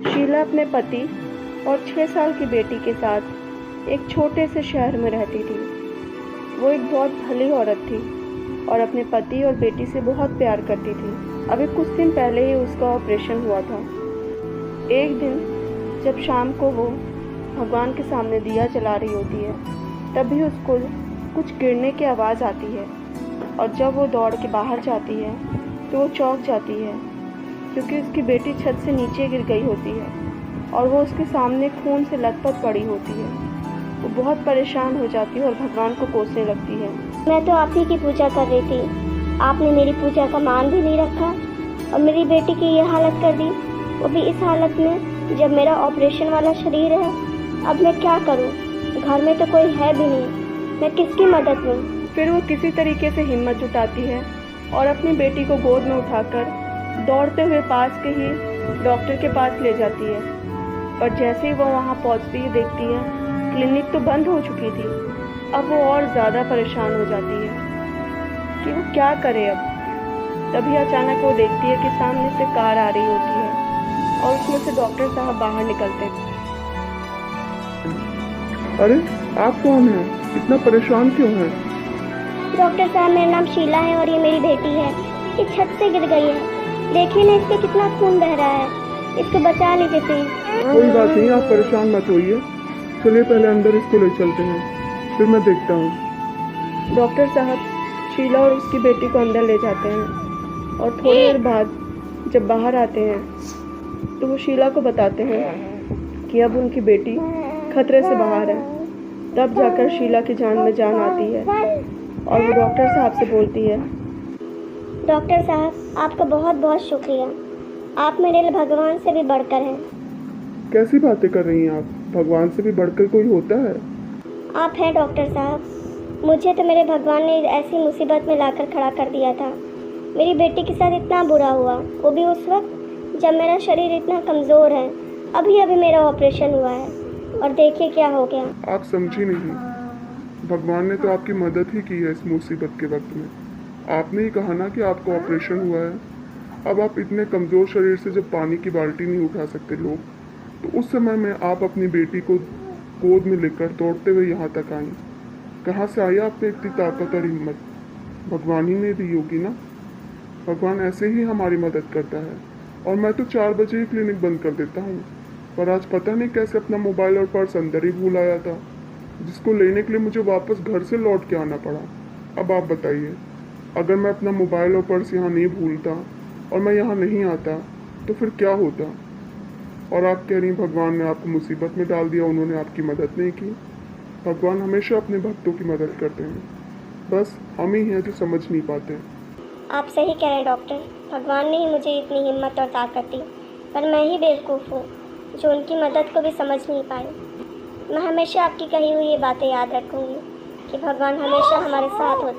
शीला अपने पति और 6 साल की बेटी के साथ एक छोटे से शहर में रहती थी। वो एक बहुत भली औरत थी और अपने पति और बेटी से बहुत प्यार करती थी। अभी कुछ दिन पहले ही उसका ऑपरेशन हुआ था। एक दिन जब शाम को वो भगवान के सामने दिया जला रही होती है, तभी उसको कुछ गिरने की आवाज़ आती है और जब वो दौड़ के बाहर जाती है तो वो चौंक जाती है, क्योंकि उसकी बेटी छत से नीचे गिर गई होती है और वो उसके सामने खून से लथपथ पड़ी होती है। वो बहुत परेशान हो जाती है और भगवान को कोसने लगती है। मैं तो आप ही की पूजा कर रही थी, आपने मेरी पूजा का मान भी नहीं रखा और मेरी बेटी की ये हालत कर दी, वो भी इस हालत में जब मेरा ऑपरेशन वाला शरीर है। अब मैं क्या करूं? घर में तो कोई है भी नहीं, मैं किसकी मदद लूं? फिर वो किसी तरीके से हिम्मत जुटाती है और अपनी बेटी को गोद में उठाकर दौड़ते हुए पास के ही डॉक्टर के पास ले जाती है। पर जैसे ही वो वहाँ पहुँचती है, देखती है क्लिनिक तो बंद हो चुकी थी। अब वो और ज़्यादा परेशान हो जाती है कि वो क्या करे अब। तभी अचानक वो देखती है कि सामने से कार आ रही होती है और उसमें से डॉक्टर साहब बाहर निकलते हैं। अरे आप कौन हैं? इतना परेशान क्यों हैं? डॉक्टर साहब, मेरा नाम शीला है और ये मेरी बेटी है। ये छत से गिर गई है, देखिए ना इससे कितना खून बह रहा है, इसको बचा लीजिए प्लीज। कोई बात नहीं, आप परेशान मत होइए। चलिए पहले अंदर इसको ले चलते हैं, फिर मैं देखता हूँ। डॉक्टर साहब शीला और उसकी बेटी को अंदर ले जाते हैं और थोड़ी देर बाद जब बाहर आते हैं तो वो शीला को बताते हैं कि अब उनकी बेटी खतरे से बाहर है। तब जाकर शीला की जान में जान आती है और वो डॉक्टर साहब से बोलती है, डॉक्टर साहब आपका बहुत बहुत शुक्रिया, आप मेरे लिए भगवान से भी बढ़कर हैं। कैसी बातें कर रही हैं आप? भगवान से भी बढ़कर कोई होता है? आप हैं डॉक्टर साहब, मुझे तो मेरे भगवान ने ऐसी मुसीबत में लाकर खड़ा कर दिया था। मेरी बेटी के साथ इतना बुरा हुआ, वो भी उस वक्त जब मेरा शरीर इतना कमज़ोर है। अभी अभी मेरा ऑपरेशन हुआ है और देखिए क्या हो गया। आप समझी नहीं, भगवान ने तो आपकी मदद ही की है इस मुसीबत के वक्त में। आपने ही कहा ना कि आपको ऑपरेशन हुआ है। अब आप इतने कमज़ोर शरीर से जब पानी की बाल्टी नहीं उठा सकते लोग, तो उस समय में आप अपनी बेटी को गोद में लेकर दौड़ते हुए यहाँ तक आई। कहाँ से आई आपने इतनी ताकत और हिम्मत? भगवान ही ने दी होगी ना। भगवान ऐसे ही हमारी मदद करता है। और मैं तो 4 बजे ही क्लिनिक बंद कर देता हूँ, पर आज पता नहीं कैसे अपना मोबाइल और पर्स अंदर ही भूल आया था, जिसको लेने के लिए मुझे वापस घर से लौट के आना पड़ा। अब आप बताइए, अगर मैं अपना मोबाइल और पर्स यहाँ नहीं भूलता और मैं यहाँ नहीं आता तो फिर क्या होता? और आप कह रही भगवान ने आपको मुसीबत में डाल दिया, उन्होंने आपकी मदद नहीं की। भगवान हमेशा अपने भक्तों की मदद करते हैं, बस हम ही हैं जो समझ नहीं पाते। आप सही कह रहे हैं डॉक्टर, भगवान ने ही मुझे इतनी हिम्मत और ताकत दी, पर मैं ही बेवकूफ़ हूँ जो उनकी मदद को भी समझ नहीं पाई। मैं हमेशा आपकी कही हुई ये बातें याद रखूँगी कि भगवान हमेशा हमारे साथ होते हैं।